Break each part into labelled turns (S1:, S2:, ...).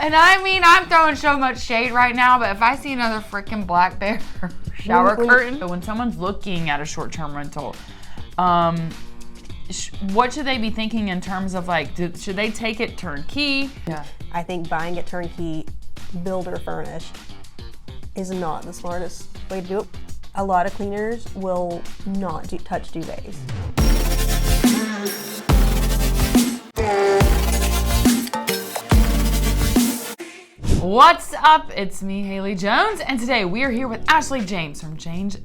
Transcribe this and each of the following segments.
S1: And I mean, I'm throwing so much shade right now, but if I see another freaking black bear shower curtain, when someone's looking at a short-term rental, what should they be thinking in terms of like, should they take it turnkey?
S2: Yeah. I think buying it turnkey, builder furnished, is not the smartest way to do it. A lot of cleaners will not touch duvets.
S1: What's up? It's me, Haley Jones, and today we are here with Ashley James from James.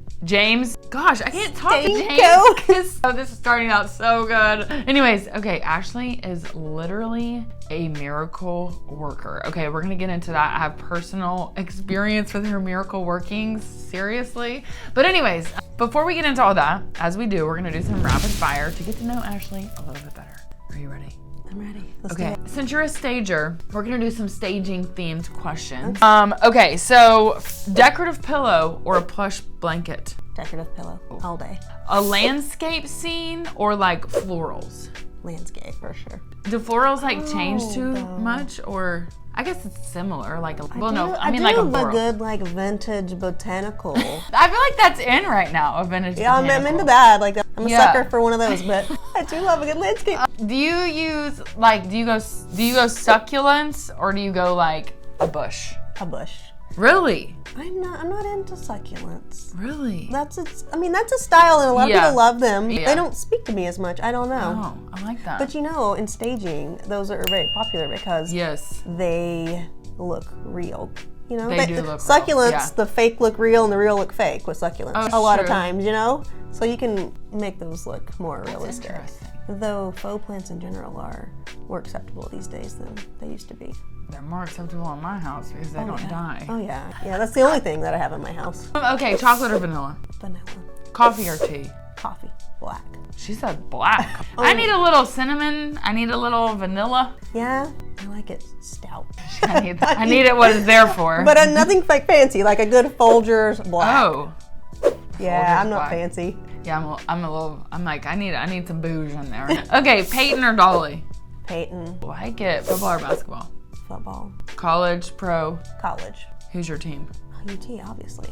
S1: Gosh, I can't talk to James. Oh, this is starting out so good. Anyways, okay, Ashley is literally a miracle worker. Okay, we're gonna get into that. I have personal experience with her miracle workings, seriously. But anyways, before we get into all that, as we do, we're gonna do some rapid fire to get to know Ashley a little bit better. Are you ready?
S2: I'm ready. Let's
S1: Okay,
S2: do it.
S1: since you're a stager, we're gonna do some staging themed questions. Okay, so decorative pillow or a plush blanket?
S2: Decorative pillow, all day.
S1: A landscape scene or like florals?
S2: Landscape, for sure.
S1: Do florals like change too
S2: no.
S1: much, or I guess it's similar, like,
S2: I
S1: mean
S2: do
S1: like a
S2: love
S1: floral.
S2: a good like vintage botanical.
S1: I feel like that's in right now, a vintage
S2: Yeah, I'm
S1: botanical.
S2: into that. Like, I'm a
S1: Yeah.
S2: sucker for one of those, but I do love a good landscape.
S1: Do you use like, do you go succulents or do you go like a bush?
S2: A bush.
S1: Really?
S2: I'm not into succulents.
S1: Really?
S2: That's a style, and a lot of
S1: Yeah.
S2: people love them.
S1: Yeah.
S2: They don't speak to me as much. I don't know.
S1: Oh, I like that.
S2: But you know, in staging, those are very popular because
S1: Yes.
S2: they look real. You know,
S1: They do look real,
S2: succulents.
S1: yeah.
S2: The fake look real, and the real look fake with succulents.
S1: Oh,
S2: a lot of
S1: true.
S2: times, you know. So you can make those look more realistic.
S1: Interesting.
S2: Though faux plants in general are more acceptable these days than they used to be.
S1: They're more acceptable in my house because they don't die.
S2: Oh yeah, yeah. That's the only thing that I have in my house.
S1: Okay, chocolate or vanilla?
S2: Vanilla,
S1: Coffee or tea?
S2: coffee, black.
S1: She said black. I need a little cinnamon. I need a little vanilla.
S2: Yeah, I like it stout.
S1: I need it what it's there for.
S2: But nothing like fancy, like a good Folgers black.
S1: Oh.
S2: yeah,
S1: Folgers
S2: I'm not
S1: black.
S2: fancy.
S1: Yeah, I'm like, I need some booze in there. Okay, Peyton or Dolly?
S2: Peyton,
S1: Like it. Football or basketball?
S2: football,
S1: College, pro.
S2: college,
S1: Who's your team?
S2: UT, obviously.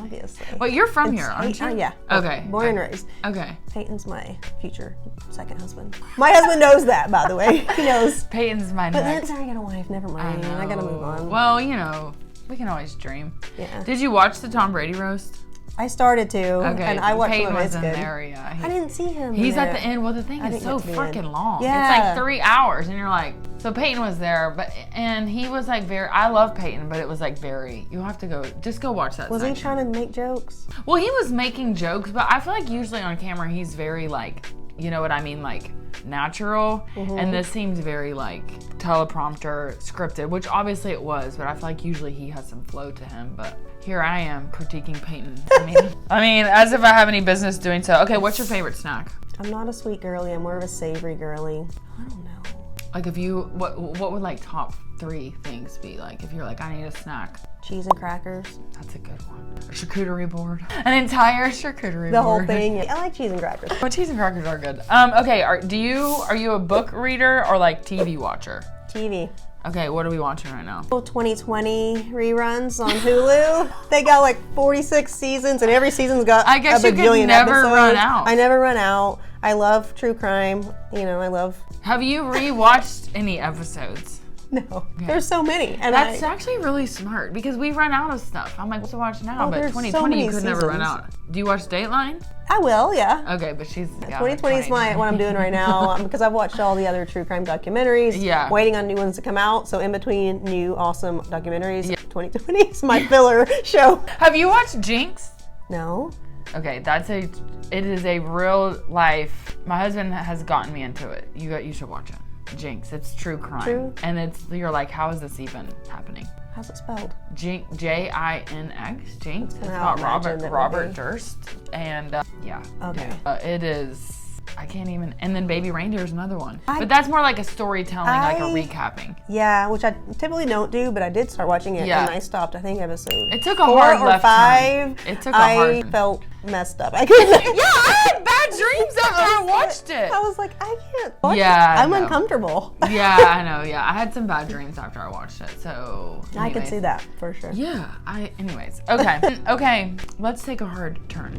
S2: Obviously.
S1: Well, you're from here, aren't you?
S2: Yeah.
S1: Okay.
S2: Born and raised.
S1: Okay.
S2: Peyton's my future second husband. My husband knows that, by the way. He knows.
S1: Peyton's my
S2: But
S1: next.
S2: then I got a wife. Never mind. I gotta move on.
S1: Well, you know, we can always dream.
S2: Yeah.
S1: Did you watch the Tom Brady roast?
S2: I started to,
S1: Okay.
S2: and I watched
S1: Peyton
S2: some of it.
S1: was
S2: It's
S1: in
S2: good.
S1: there, yeah.
S2: I didn't see him.
S1: He's
S2: there.
S1: at the end. Well, the thing
S2: I
S1: is
S2: didn't
S1: so
S2: get to the end.
S1: freaking long.
S2: Yeah.
S1: It's like 3 hours, and you're like, so Peyton was there, and he was like I love Peyton, but it was like you have to just go watch that
S2: Was he
S1: section.
S2: trying to make jokes?
S1: Well, he was making jokes, but I feel like usually on camera he's very like, you know what I mean, like natural. And this seems very like teleprompter scripted, which obviously it was, but I feel like usually he has some flow to him. But here I am critiquing Peyton. I mean, as if I have any business doing so. Okay, what's your favorite snack?
S2: I'm not a sweet girly. I'm more of a savory girly. I don't know.
S1: Like if you, what would like top 3 things be? Like if you're like, I need a snack.
S2: Cheese and crackers.
S1: That's a good one. A charcuterie board. An entire charcuterie board.
S2: The whole thing. I like cheese and crackers.
S1: Well, cheese and crackers are good. Okay, are you a book reader or like TV watcher?
S2: TV.
S1: Okay, what are we watching right now?
S2: 2020 reruns on Hulu. They got like 46 seasons, and every season's got
S1: I guess
S2: a
S1: you could
S2: bajillion
S1: never
S2: episodes.
S1: run out.
S2: I never run out. I love true crime. You know, I love.
S1: Have you rewatched any episodes?
S2: No, there's so many, and
S1: That's actually really smart because we run out of stuff. I'm like, what's to watch now?
S2: Oh,
S1: But
S2: there's so
S1: 2020 you
S2: many
S1: could never run
S2: seasons.
S1: out. Do you watch Dateline?
S2: I will, yeah.
S1: Okay, but she's
S2: 2020 is what I'm doing right now because I've watched all the other true crime documentaries.
S1: Yeah.
S2: Waiting on new ones to come out. So in between new awesome documentaries, 2020 is my filler show.
S1: Have you watched Jinx?
S2: No.
S1: Okay, it is a real life. My husband has gotten me into it. You should watch it. Jinx, it's true crime.
S2: True?
S1: And you're like, how is this even happening?
S2: How's it spelled?
S1: Jinx, Jinx. Jinx. It's
S2: how I
S1: about
S2: imagined it would
S1: Robert
S2: be.
S1: Durst. And yeah.
S2: Okay.
S1: It is I can't even. And then Baby Reindeer is another one. But that's more like a storytelling, like a recapping.
S2: Yeah, which I typically don't do, but I did start watching it, and I stopped, I think, episode
S1: It took a hard
S2: 4 or
S1: left
S2: 5.
S1: turn. It took a hard turn.
S2: I felt messed up. I couldn't.
S1: Yeah, I had bad dreams after I watched it.
S2: I was like, I can't watch it.
S1: I
S2: I'm
S1: know.
S2: uncomfortable.
S1: Yeah, I know. Yeah, I had some bad dreams after I watched it. So anyways.
S2: I could see that for sure.
S1: Yeah. Anyways. Okay. Okay. Let's take a hard turn.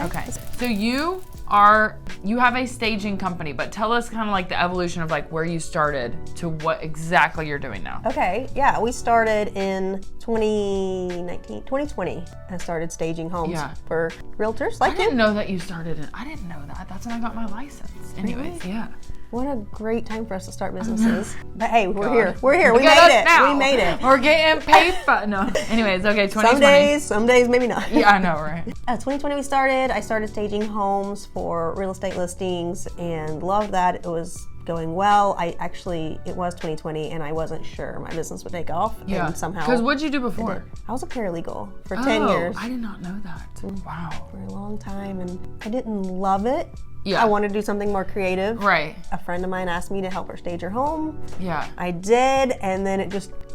S1: Okay. So you have a staging company, but tell us kind of like the evolution of like where you started to what exactly you're doing now.
S2: Okay, yeah, we started in 2020. I started staging homes for realtors like
S1: I didn't know that you started I didn't know that. That's when I got my license. Anyways, yeah.
S2: What a great time for us to start businesses. But hey, we're here. We're here. We made it.
S1: Now.
S2: We made it.
S1: We're getting paper. No. Anyways, okay, 2020.
S2: Some days maybe not.
S1: Yeah, I know, right?
S2: 2020 we started. I started staging homes for real estate listings and loved that. It was going well. It was 2020 and I wasn't sure my business would take off.
S1: Yeah.
S2: And somehow.
S1: Because what'd you do before?
S2: I was a paralegal for 10 years.
S1: I did not know that. Wow.
S2: For a long time, and I didn't love it.
S1: Yeah.
S2: I wanted to do something more creative.
S1: Right.
S2: A friend of mine asked me to help her stage her home.
S1: Yeah.
S2: I did, and then I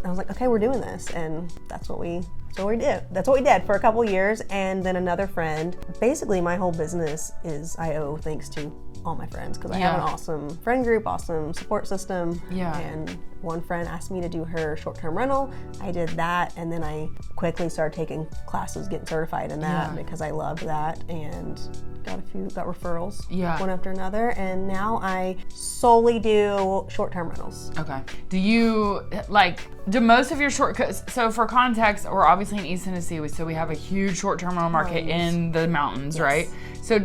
S2: was like, okay, we're doing this, and that's what we did. That's what we did for a couple years, and then another friend. Basically, my whole business I owe thanks to all my friends because I have an awesome friend group, awesome support system.
S1: Yeah.
S2: And one friend asked me to do her short-term rental. I did that, and then I quickly started taking classes, getting certified in that because I loved that, and got referrals one after another, and now I solely do short-term rentals.
S1: Okay. Do most of your so for context, we're obviously in East Tennessee, so we have a huge short-term rental market in the mountains, right? So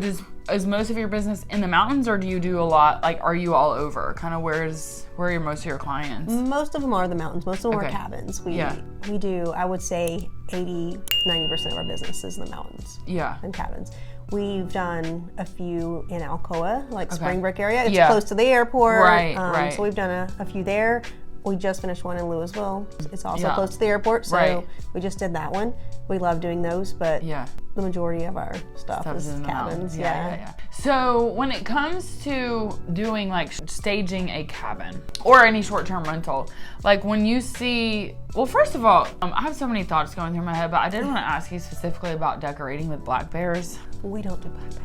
S1: is most of your business in the mountains, or do you do a lot, like, are you all over? Kind of where are most of your clients?
S2: Most of them are the mountains. Most of them are cabins. We do, I would say, 80-90% of our business is in the mountains.
S1: Yeah.
S2: And cabins. We've done a few in Alcoa, like Spring Brick area. It's close to the airport.
S1: Right.
S2: So we've done a few there. We just finished one in Louisville. It's also close to the airport, so we just did that one. We love doing those, but the majority of our stuff is cabins. Yeah.
S1: So when it comes to doing like staging a cabin or any short-term rental, like when you see, well, first of all, I have so many thoughts going through my head, but I did want to ask you specifically about decorating with black bears.
S2: We don't do black bears.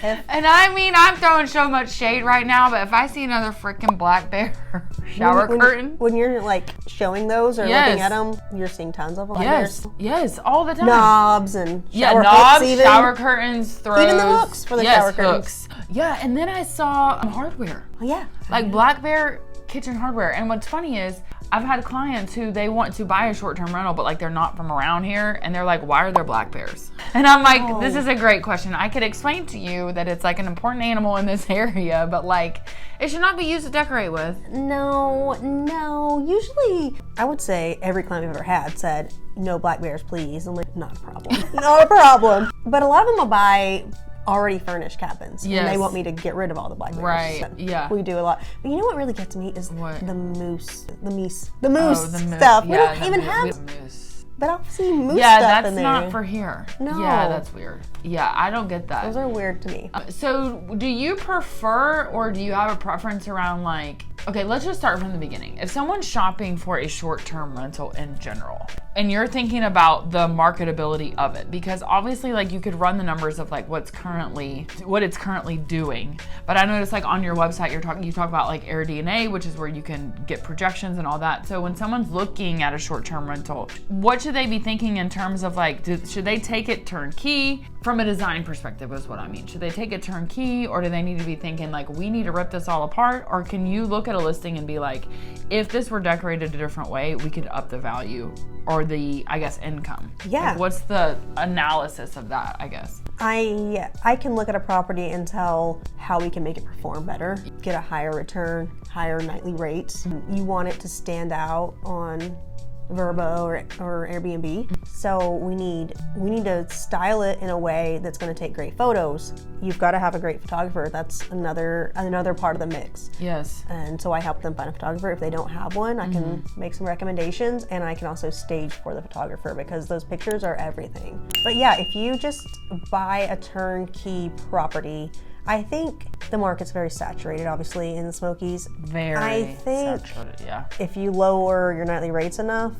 S1: And I mean, I'm throwing so much shade right now, but if I see another freaking black bear shower curtain.
S2: When you're like showing those or looking at them, you're seeing tons of black bears.
S1: Yes, all the time.
S2: Knobs and shower
S1: knobs,
S2: hooks even.
S1: shower curtains, throws.
S2: Even the hooks for the shower curtains.
S1: Hooks. Yeah, and then I saw hardware.
S2: Oh, yeah.
S1: Like Black Bear kitchen hardware. And what's funny is I've had clients who they want to buy a short-term rental, but like they're not from around here, and they're like, why are there black bears? And I'm like, this is a great question. I could explain to you that it's like an important animal in this area, but like it should not be used to decorate with.
S2: No. Usually, I would say every client we've ever had said, no black bears, please. I'm like, not a problem. Not a problem. But a lot of them will buy already furnished cabins, and they want me to get rid of all the black bears.
S1: Right.
S2: So
S1: yeah.
S2: We do a lot. But you know what really gets me is the moose stuff. We don't even have moose. But I'll see moose stuff in there.
S1: Yeah, that's not for here.
S2: No.
S1: Yeah, that's weird. Yeah, I don't get that.
S2: Those are weird to me.
S1: So do you prefer, or do you have a preference around like, okay, let's just start from the beginning. If someone's shopping for a short-term rental in general, and you're thinking about the marketability of it, because obviously like you could run the numbers of like what it's currently doing. But I noticed like on your website you talk about like AirDNA, which is where you can get projections and all that. So when someone's looking at a short-term rental, what should they be thinking in terms of like, should they take it turnkey? From a design perspective is what I mean. Should they take it turnkey, or do they need to be thinking like, we need to rip this all apart? Or can you look at a listing and be like, if this were decorated a different way, we could up the value or the, I guess, income?
S2: Yeah.
S1: Like, what's the analysis of that, I guess?
S2: I can look at a property and tell how we can make it perform better, get a higher return, higher nightly rates. You want it to stand out on Vrbo or Airbnb. So we need to style it in a way that's going to take great photos. You've got to have a great photographer. That's another part of the mix.
S1: Yes.
S2: And so I help them find a photographer. If they don't have one, I can make some recommendations, and I can also stage for the photographer because those pictures are everything. But yeah, if you just buy a turnkey property, I think the market's very saturated, obviously, in the Smokies.
S1: Very
S2: I think
S1: saturated, yeah.
S2: if you lower your nightly rates enough,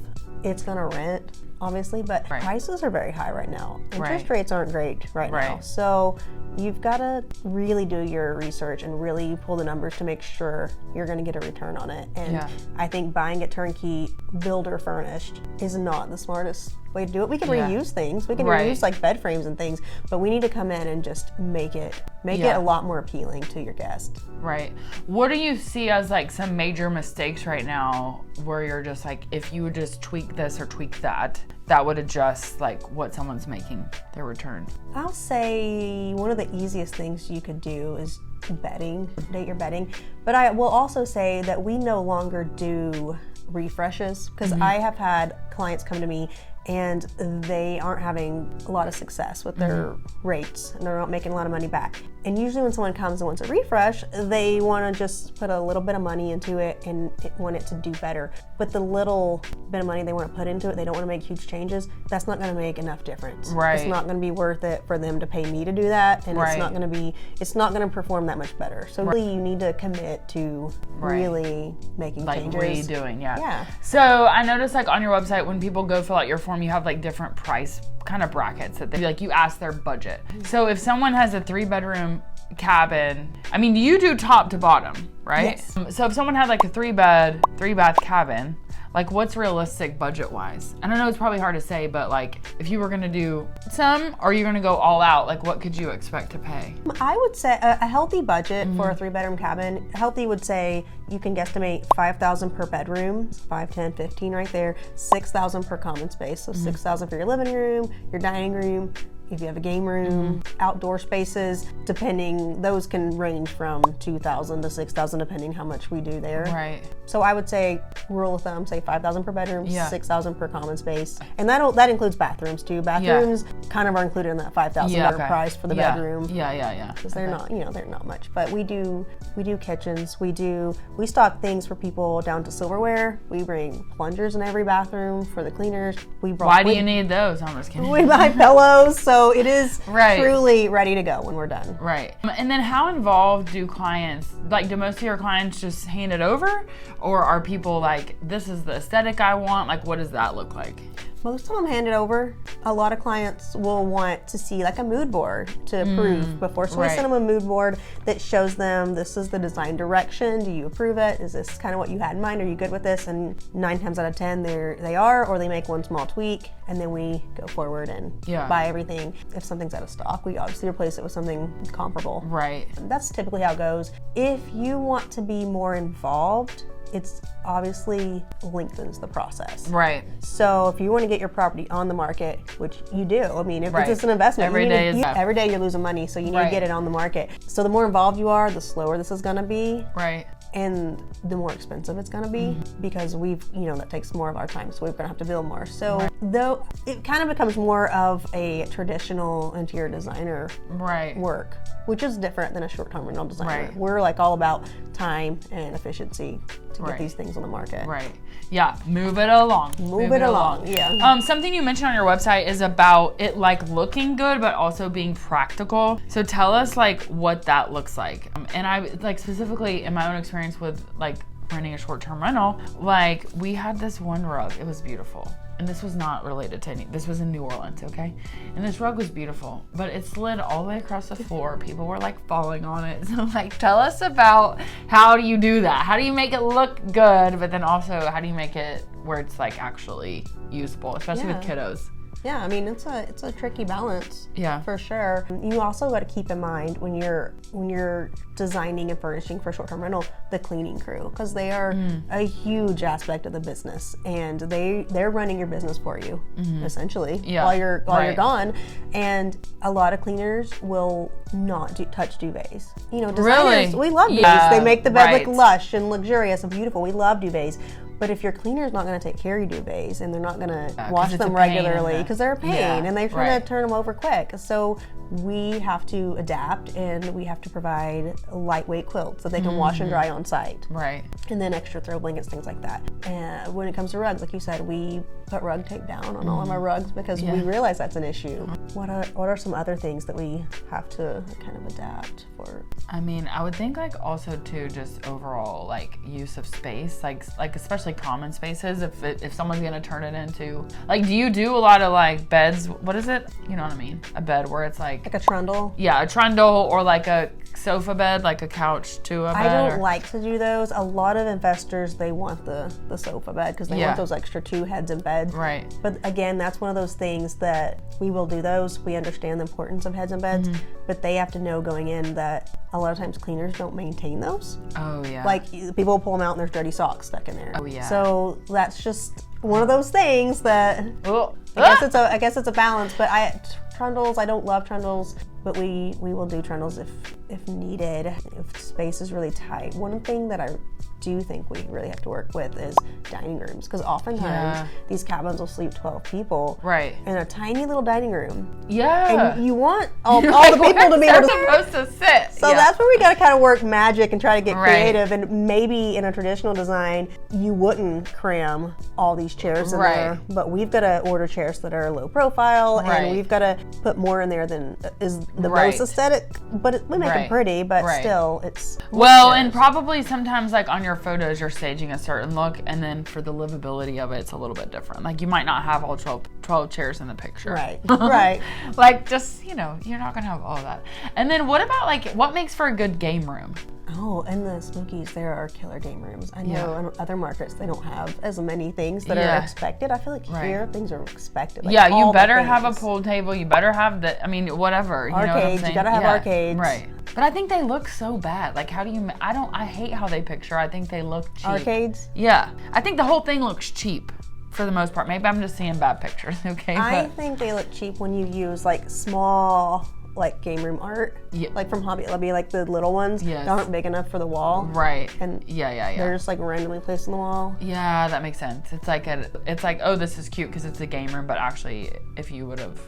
S2: it's gonna rent, obviously, but prices are very high right now. Interest rates aren't great right now. So you've got to really do your research and really pull the numbers to make sure you're going to get a return on it. And I think buying it turnkey, builder furnished, is not the smartest way to do it. We can reuse things. We can reuse like bed frames and things, but we need to come in and just make it a lot more appealing to your guest.
S1: Right. What do you see as like some major mistakes right now where you're just like, if you would just tweak this or tweak that, that would adjust like what someone's making their return?
S2: I'll say one of the easiest things you could do is bedding, update your bedding. But I will also say that we no longer do refreshes, because I have had clients come to me and they aren't having a lot of success with their rates and they're not making a lot of money back. And usually when someone comes and wants a refresh, they want to just put a little bit of money into it and want it to do better. But the little bit of money they want to put into it, they don't want to make huge changes. That's not going to make enough difference.
S1: Right.
S2: It's not going to be worth it for them to pay me to do that, and it's not going to perform that much better. So really you need to commit to really making changes.
S1: Like redoing, yeah. So I noticed like on your website when people go fill out your form, you have like different price kind of brackets that they like, you ask their budget. So if someone has a 3-bedroom cabin, I mean, you do top to bottom, right?
S2: Yes.
S1: So if someone had like a 3-bath cabin, like what's realistic budget wise? I don't know, it's probably hard to say, but like if you were gonna do some, or you're gonna go all out, like what could you expect to pay?
S2: I would say a healthy budget for a 3-bedroom cabin, healthy would say you can guesstimate $5,000 per bedroom, 5, 10, 15 right there, $6,000 per common space. So $6,000 for your living room, your dining room, if you have a game room, outdoor spaces, depending, those can range from $2,000 to $6,000 depending how much we do there.
S1: Right.
S2: So I would say, rule of thumb, say $5,000 per bedroom, $6,000 per common space. And that includes bathrooms too. Bathrooms kind of are included in that $5,000 price for the bedroom.
S1: Yeah.
S2: Because they're not, they're not much. But we do kitchens, we stock things for people down to silverware. We bring plungers in every bathroom for the cleaners.
S1: Why do you need those? I'm just kidding.
S2: We buy pillows, so it is truly ready to go when we're done.
S1: Right. And then how involved do clients, like do most of your clients just hand it over? Or are people like, this is the aesthetic I want? Like, what does that look like?
S2: Most of them hand it over. A lot of clients will want to see like a mood board to approve before. So we send them a mood board that shows them this is the design direction. Do you approve it? Is this kind of what you had in mind? Are you good with this? And 9 times out of 10, they are, or they make one small tweak, and then we go forward and buy everything. If something's out of stock, we obviously replace it with something comparable.
S1: Right.
S2: And that's typically how it goes. If you want to be more involved, it's obviously lengthens the process.
S1: Right.
S2: So if you want to get your property on the market, which you do, I mean, if it's just an investment, every day you're losing money, so you need to get it on the market. So the more involved you are, the slower this is going to be.
S1: Right.
S2: And the more expensive it's going to be because that takes more of our time. So we're going to have to build more. So though it kind of becomes more of a traditional interior designer work, which is different than a short-term rental designer. We're like all about time and efficiency to get these things on the market.
S1: Right. Yeah. Move it along.
S2: Move it along. Yeah.
S1: Something you mentioned on your website is about it like looking good, but also being practical. So tell us like what that looks like. And I like specifically in my own experience with like renting a short-term rental, like we had this one rug. It was beautiful. And this was not related to this was in New Orleans, okay? And this rug was beautiful, but it slid all the way across the floor. People were like falling on it. So like, tell us about how do you do that? How do you make it look good, but then also how do you make it where it's like actually usable, especially with kiddos?
S2: Yeah, I mean, it's a tricky balance.
S1: Yeah.
S2: For sure. You also got to keep in mind when you're designing and furnishing for short-term rental, the cleaning crew, because they are a huge aspect of the business, and they're running your business for you essentially while you're gone. And a lot of cleaners will not touch duvets. Designers, we love duvets. They make the bed look lush and luxurious and beautiful. We love duvets. But if your cleaner is not going to take care of your duvets and they're not going to
S1: 'cause
S2: wash
S1: it's a
S2: them
S1: pain
S2: regularly because they're a pain and they're trying to turn them over quick. So we have to adapt and we have to provide lightweight quilts that they can wash and dry on site.
S1: Right.
S2: And then extra throw blankets, things like that. And when it comes to rugs, like you said, we put rug tape down on all of our rugs because we realize that's an issue. What are some other things that we have to kind of adapt for?
S1: I mean, I would think like also too, just overall like use of space, like especially common spaces. If someone's gonna turn it into like, do you do a lot of like beds? What is it? You know what I mean? A bed where it's like
S2: a trundle.
S1: Yeah, a trundle or like a sofa bed, like a couch to a bed.
S2: I don't like to do those. A lot of investors, they want the sofa bed because they want those extra 2 heads in bed.
S1: Right.
S2: But again, that's one of those things that we will do those. We understand the importance of heads in beds, but they have to know going in that a lot of times cleaners don't maintain those.
S1: Oh yeah.
S2: Like people pull them out and there's dirty socks stuck in there.
S1: Oh yeah.
S2: So that's just one of those things that I guess it's a balance. But trundles, I don't love trundles, but we will do trundles if needed, if space is really tight. One thing that I do think we really have to work with is dining rooms, because oftentimes these cabins will sleep 12 people in a tiny little dining room.
S1: Yeah.
S2: And you want all the people to be able to
S1: supposed to sit.
S2: So that's where we got to kind of work magic and try to get creative. And maybe in a traditional design, you wouldn't cram all these chairs in there, but we've got to order chairs that are low profile, and we've got to put more in there than is the most aesthetic. But we make them pretty, but still, it's
S1: and probably sometimes like on your photos, you're staging a certain look, and then for the livability of it, it's a little bit different. Like you might not have all 12 chairs in the picture.
S2: Right.
S1: Like just, you're not gonna have all that. And then what about like, what makes for a good game room?
S2: Oh, in the Smokies, there are killer game rooms. I know in other markets, they don't have as many things that are expected. I feel like here, things are expected. Like
S1: you better have a pool table. You better have whatever.
S2: Arcades,
S1: you know what I'm saying?
S2: You gotta have arcades.
S1: Right. But I think they look so bad. Like, how do you, I hate how they picture. I think they look cheap.
S2: Arcades?
S1: Yeah. I think the whole thing looks cheap for the most part. Maybe I'm just seeing bad pictures, okay?
S2: I think they look cheap when you use like small like game room art, like from Hobby Lobby, like the little ones that aren't big enough for the wall.
S1: Right.
S2: And
S1: yeah.
S2: they're just like randomly placed on the wall.
S1: Yeah, that makes sense. It's like oh, this is cute because it's a game room, but actually, if you would have,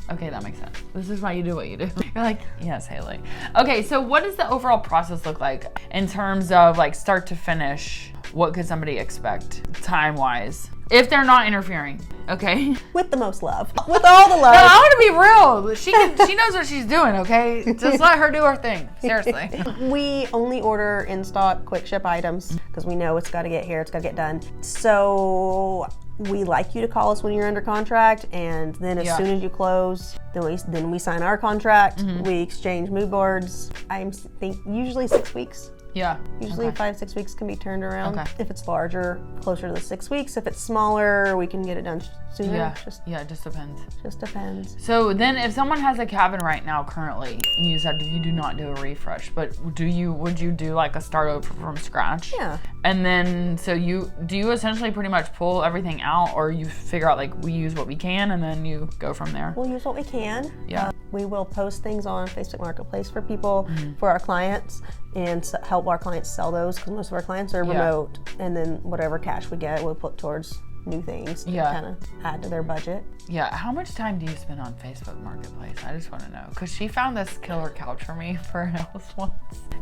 S1: okay, that makes sense. This is why you do what you do. You're like, yes, Haley. Okay, so what does the overall process look like in terms of like start to finish? What could somebody expect time-wise? If they're not interfering, okay?
S2: With the most love. With all the love.
S1: No, I want to be real. She knows what she's doing, okay? Just let her do her thing. Seriously.
S2: We only order in stock quick ship items because we know it's got to get here, it's got to get done. So we like you to call us when you're under contract, and then as soon as you close, then we sign our contract. We exchange mood boards. I think usually 6 weeks.
S1: Yeah.
S2: Usually 5-6 weeks can be turned around. If it's larger, closer to the 6 weeks. If it's smaller, we can get it done sooner.
S1: It just depends.
S2: Just depends.
S1: So then if someone has a cabin right now currently, and you said you do not do a refresh, but would you do like a start over from scratch?
S2: Yeah.
S1: And then so do you essentially pretty much pull everything out, or you figure out like we use what we can and then you go from there?
S2: We'll use what we can.
S1: Yeah.
S2: We will post things on Facebook Marketplace for people, for our clients, and help our clients sell those because most of our clients are remote. And then whatever cash we get, we'll put towards new things to kind of add to their budget.
S1: Yeah. How much time do you spend on Facebook Marketplace? I just want to know, because she found this killer couch for me for a house once.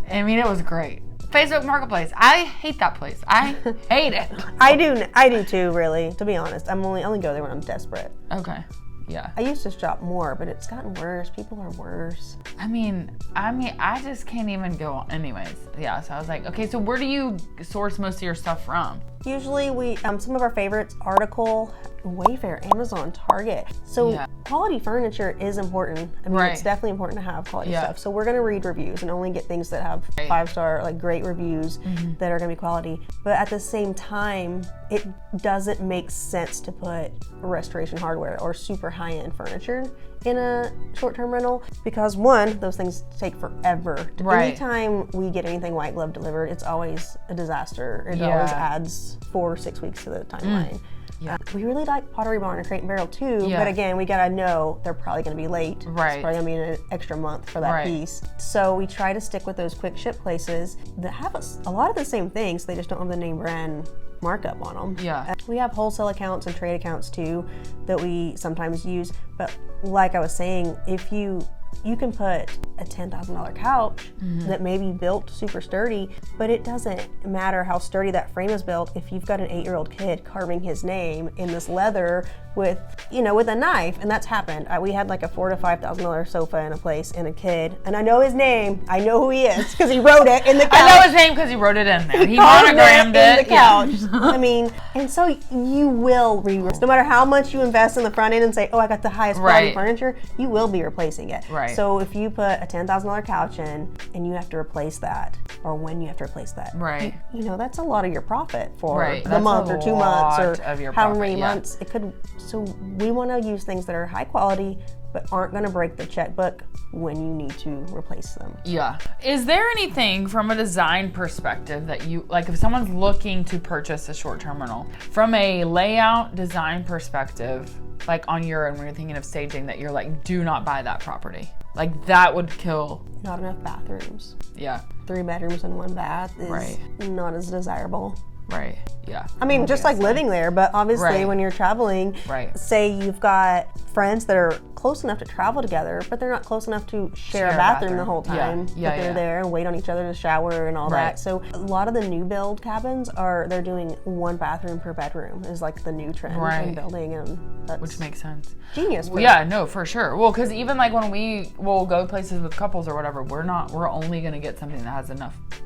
S1: I mean, it was great. Facebook Marketplace. I hate that place. I hate it.
S2: I do too, really, to be honest. I only go there when I'm desperate.
S1: Okay. Yeah.
S2: I used to shop more, but it's gotten worse. People are worse.
S1: I mean, I just can't even go on. Anyways, yeah. So I was like, okay, so where do you source most of your stuff from?
S2: Usually we, some of our favorites, Article, Wayfair, Amazon, Target. So quality furniture is important. I mean, it's definitely important to have quality stuff. So we're gonna read reviews and only get things that have 5-star, like great reviews that are gonna be quality. But at the same time, it doesn't make sense to put restoration hardware or super high-end furniture in a short-term rental because one, those things take forever. Anytime we get anything white glove delivered, it's always a disaster. It always adds 4 or 6 weeks to the timeline. We really like Pottery Barn and Crate and Barrel too, but again, we gotta know they're probably gonna be late. It's probably gonna be an extra month for that piece. So we try to stick with those quick ship places that have a lot of the same things, they just don't have the name brand markup on them.
S1: Yeah.
S2: We have wholesale accounts and trade accounts too that we sometimes use. But like I was saying, if you can put a $10,000 couch that may be built super sturdy, but it doesn't matter how sturdy that frame is built if you've got an 8-year-old kid carving his name in this leather with a knife. And that's happened. We had like a $4,000 to $5,000 sofa in a place and a kid, and I know his name. I know who he is because he wrote it in the couch.
S1: I know his name because he wrote it in there. He monogrammed it.
S2: In the couch. I mean, and so you will no matter how much you invest in the front end and say, oh, I got the highest quality furniture, you will be replacing it.
S1: Right.
S2: So if you put a $10,000 couch in and you have to replace that, or when you have to replace that,
S1: right?
S2: That's a lot of your profit for the
S1: That's
S2: month or 2 months or
S1: of your
S2: however
S1: profit,
S2: many months it could. So we want to use things that are high quality but aren't going to break the checkbook when you need to replace them.
S1: Yeah. Is there anything from a design perspective that you, like if someone's looking to purchase a short-term rental, from a layout design perspective, like on your own when you're thinking of staging, that you're like, do not buy that property? Like that would kill.
S2: Not enough bathrooms.
S1: Yeah.
S2: 3 bedrooms and 1 bath is not as desirable.
S1: Right. Yeah.
S2: I mean, just like living there, but obviously when you're traveling, say you've got friends that are close enough to travel together, but they're not close enough to share a bathroom the whole time.
S1: Yeah.
S2: They're there and wait on each other to shower and all that. So a lot of the new build cabins they're doing 1 bathroom per bedroom is like the new trend in building, and that's
S1: which makes sense.
S2: Genius.
S1: Yeah, no, for sure. Well, because even like when we will go places with couples or whatever, we're only gonna get something that has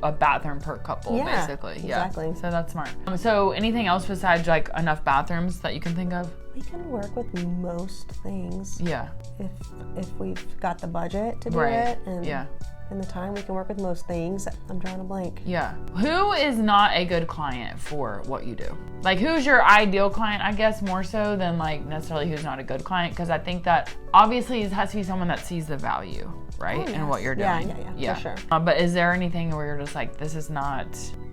S1: a bathroom per couple, basically.
S2: Exactly.
S1: So that's smart. So anything else besides like enough bathrooms that you can think of?
S2: We can work with most things.
S1: Yeah.
S2: If we've got the budget to do it and in the time, we can work with most things. I'm drawing a blank.
S1: Yeah. Who is not a good client for what you do? Like who's your ideal client, I guess, more so than like necessarily who's not a good client? Because I think that obviously it has to be someone that sees the value, right? In what you're doing.
S2: Yeah, for sure.
S1: But is there anything where you're just like,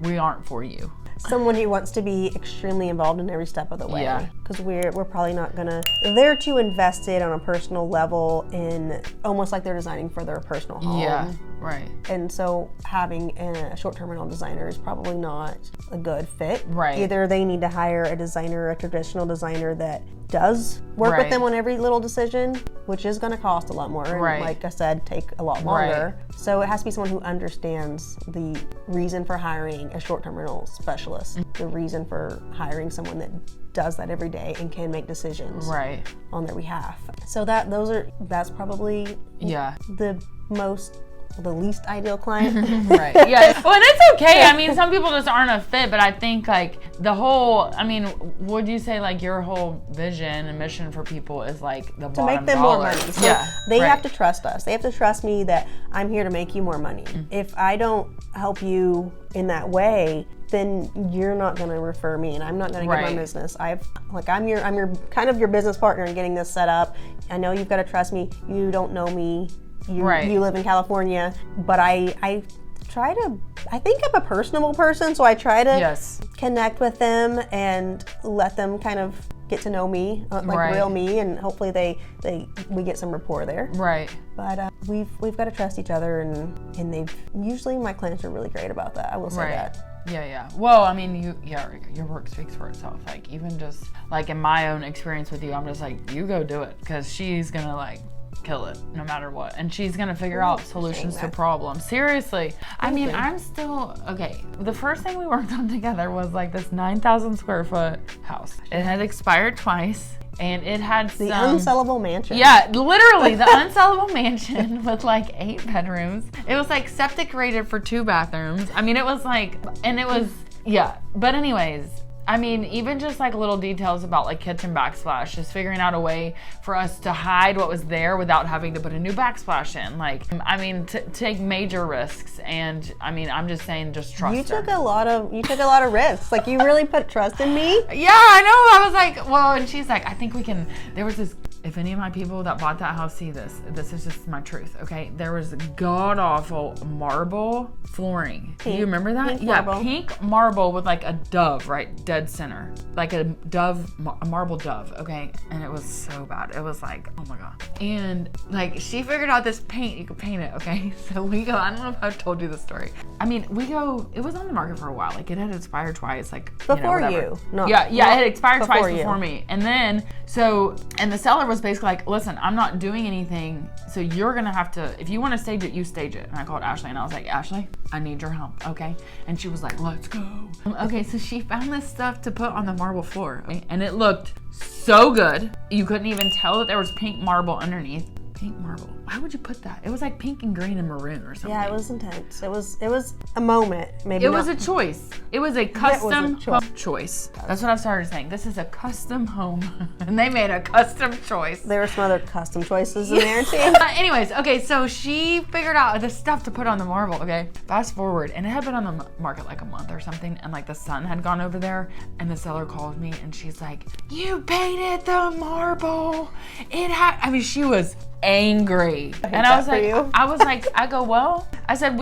S1: we aren't for you?
S2: Someone who wants to be extremely involved in every step of the way. Because we're probably not gonna. They're too invested on a personal level in almost like they're designing for their personal home.
S1: Yeah, right.
S2: And so having a short-term rental designer is probably not a good fit.
S1: Right.
S2: Either they need to hire a traditional designer that does work with them on every little decision, which is going to cost a lot more, and like I said, take a lot longer. So it has to be someone who understands the reason for hiring a short-term rental specialist, the reason for hiring someone that does that every day and can make decisions on their behalf. So that's probably the least ideal client.
S1: Right. Yeah. Well, and it's okay. I mean, some people just aren't a fit, but I think like would you say like your whole vision and mission for people is like the bottom
S2: to make them
S1: dollar.
S2: more money. So they have to trust us. They have to trust me that I'm here to make you more money. If I don't help you in that way, then you're not going to refer me, and I'm not going to get my business. I'm your kind of your business partner in getting this set up. I know you've got to trust me. You don't know me. You live in California, but I think I'm a personable person, so I try to connect with them and let them kind of get to know me, like real me, and hopefully we get some rapport there. Right. But we've got to trust each other, and usually my clients are really great about that. I will say that.
S1: Yeah. Well, I mean, your work speaks for itself. Like even just like in my own experience with you, I'm just like, you go do it, because she's gonna like kill it no matter what, and she's gonna figure out solutions to problems. Seriously. I mean, I'm still okay. The first thing we worked on together was like this 9,000 square foot house. It had expired twice, and it had
S2: the unsellable mansion.
S1: Yeah, literally the unsellable mansion with like 8 bedrooms. It was like septic rated for 2 bathrooms. I mean, it was like, and it was but anyways, I mean, even just like little details about like kitchen backsplash, just figuring out a way for us to hide what was there without having to put a new backsplash in. Like, I mean, take major risks. And I mean, I'm just saying, just trust her.
S2: You took a lot of risks. Like, you really put trust in me.
S1: Yeah, I know. I was like, well, and she's like, I think we can. There was this if any of my people that bought that house see this is just my truth, okay? There was god-awful marble flooring. Do you remember that?
S2: Pink marble.
S1: Pink marble with like a dove, right? Dead center. Like a dove, a marble dove, okay? And it was so bad. It was like, oh my God. And like, she figured out this paint, you could paint it, okay? So we go, I don't know if I've told you this story. I mean, we go, it was on the market for a while. Like, it had expired twice, like,
S2: Before
S1: whatever.
S2: you. No,
S1: Yeah, it had expired twice
S2: you.
S1: before me. And then, and the seller was basically like, listen, I'm not doing anything, so you're gonna have to, if you wanna stage it, you stage it. And I called Ashley and I was like, Ashley, I need your help, okay? And she was like, let's go. Okay, so she found this stuff to put on the marble floor, okay? And it looked so good. You couldn't even tell that there was pink marble underneath. Pink marble. Why would you put that? It was like pink and green and maroon or something.
S2: Yeah, it was intense. It was a moment. Maybe
S1: it was a choice. It was a custom
S2: choice.
S1: home choice. That's what I've started saying. This is a custom home. And they made a custom choice.
S2: There were some other custom choices in there too.
S1: Anyways, okay, so she figured out the stuff to put on the marble, okay? Fast forward, and it had been on the market like a month or something, and like the sun had gone over there, and the seller called me, and she's like, you painted the marble. She was angry. And I was like, I go, well, I said,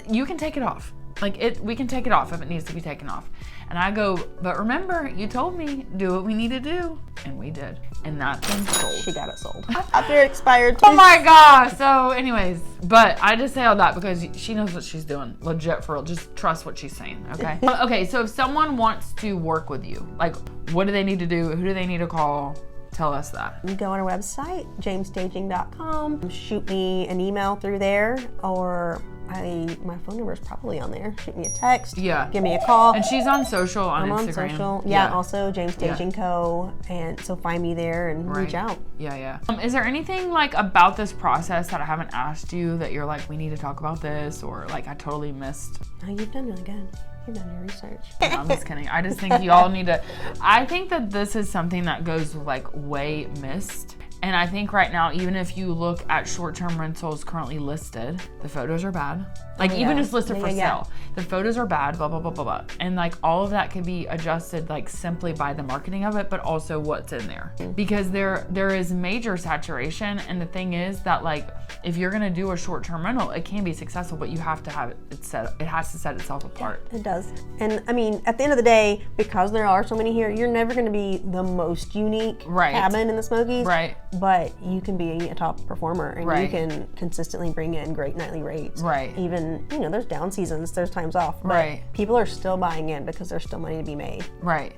S1: you can take it off. We can take it off if it needs to be taken off. And I go, but remember, you told me, do what we need to do. And we did. And that's been sold.
S2: She got it sold. After it expired.
S1: Oh my gosh. So anyways, but I just say all that because she knows what she's doing. Legit, for real. Just trust what she's saying, okay? Okay, so if someone wants to work with you, like, what do they need to do? Who do they need to call? Tell us that.
S2: You go on our website, jamesstaging.com. Shoot me an email through there, or my phone number is probably on there. Shoot me a text.
S1: Yeah.
S2: Give me a call.
S1: And she's on social on
S2: I'm
S1: Instagram.
S2: on social. Yeah, also James Staging Co. And so find me there and reach out.
S1: Yeah. Is there anything like about this process that I haven't asked you that you're like, we need to talk about this, or like I totally missed?
S2: Oh, you've done really good. You've done your research.
S1: No, I'm just kidding. I just think you all need to. I think that this is something that goes like way missed. And I think right now, even if you look at short-term rentals currently listed, the photos are bad. Like even just listed for sale, the photos are bad, blah, blah, blah, blah, blah. And like all of that can be adjusted like simply by the marketing of it, but also what's in there. Because there is major saturation. And the thing is that like, if you're gonna do a short-term rental, it can be successful, but you have to have it has to set itself apart.
S2: It does. And I mean, at the end of the day, because there are so many here, you're never gonna be the most unique cabin in the Smokies.
S1: Right.
S2: But you can be a top performer and you can consistently bring in great nightly rates.
S1: Right.
S2: Even, there's down seasons, there's times off. But people are still buying in because there's still money to be made.
S1: Right.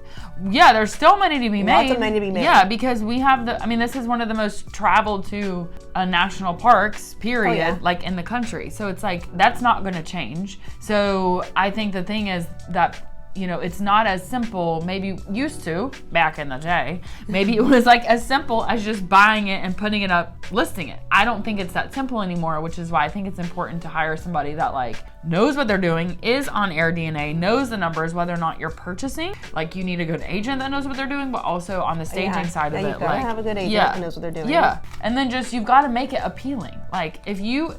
S1: Yeah, there's still money to be made.
S2: Lots of money to be made.
S1: Yeah, because we have this is one of the most traveled to national parks, period, like in the country. So it's like, that's not going to change. So I think the thing is that it's not as simple, maybe used to back in the day. Maybe it was like as simple as just buying it and putting it up, listing it. I don't think it's that simple anymore, which is why I think it's important to hire somebody that like knows what they're doing, is on Air DNA, knows the numbers, whether or not you're purchasing. Like you need a good agent that knows what they're doing, but also on the staging side of it.
S2: You've got to have a good agent that knows what they're doing.
S1: Yeah. And then just, you've got to make it appealing. Like if you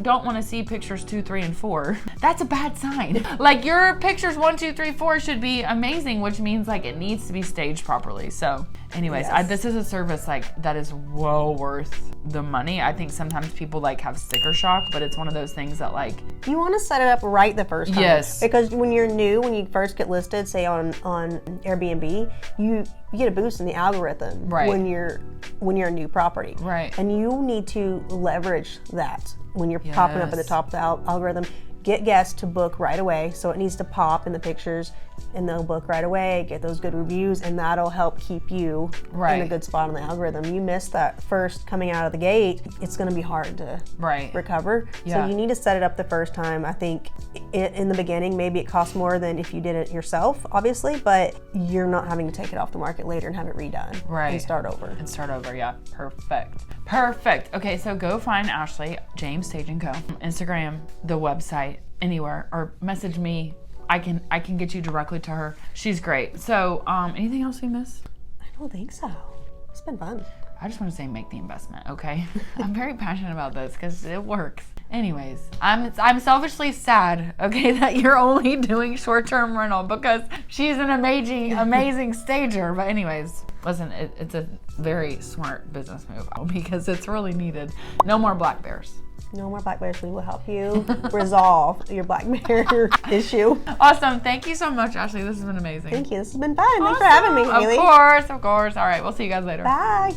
S1: don't want to see pictures 2, 3, and 4, that's a bad sign. Like your pictures 1, 2, 3, 4 should be amazing, which means like it needs to be staged properly. So anyways, this is a service like that is well worth the money. I think sometimes people like have sticker shock, but it's one of those things that like,
S2: you want to set it up right the first time.
S1: Yes.
S2: Because when you're new, when you first get listed, say on Airbnb, you get a boost in the algorithm when you're a new property.
S1: Right.
S2: And you need to leverage that when you're popping up at the top of the algorithm. Get guests to book right away, so it needs to pop in the pictures, and they'll book right away, get those good reviews, and that'll help keep you in a good spot on the algorithm. You miss that first coming out of the gate, it's going to be hard to recover. So you need to set it up the first time. I think in the beginning, maybe it costs more than if you did it yourself, obviously, but you're not having to take it off the market later and have it redone. And start over. Yeah. Perfect. Okay, so go find Ashley, James Staging Co. Instagram, the website, anywhere, or message me. I can get you directly to her. She's great. So, anything else we missed? I don't think so. It's been fun.
S1: I just want to say make the investment, okay? I'm very passionate about this because it works. Anyways, I'm selfishly sad, okay, that you're only doing short-term rental because she's an amazing stager. But anyways, Listen, it's a very smart business move because it's really needed. No more black bears.
S2: No more black bears. We will help you resolve your black bear issue.
S1: Awesome. Thank you so much, Ashley. This has been amazing.
S2: Thank you. This has been fun. Thanks for having me, Haley.
S1: Of course. All right. We'll see you guys later.
S2: Bye.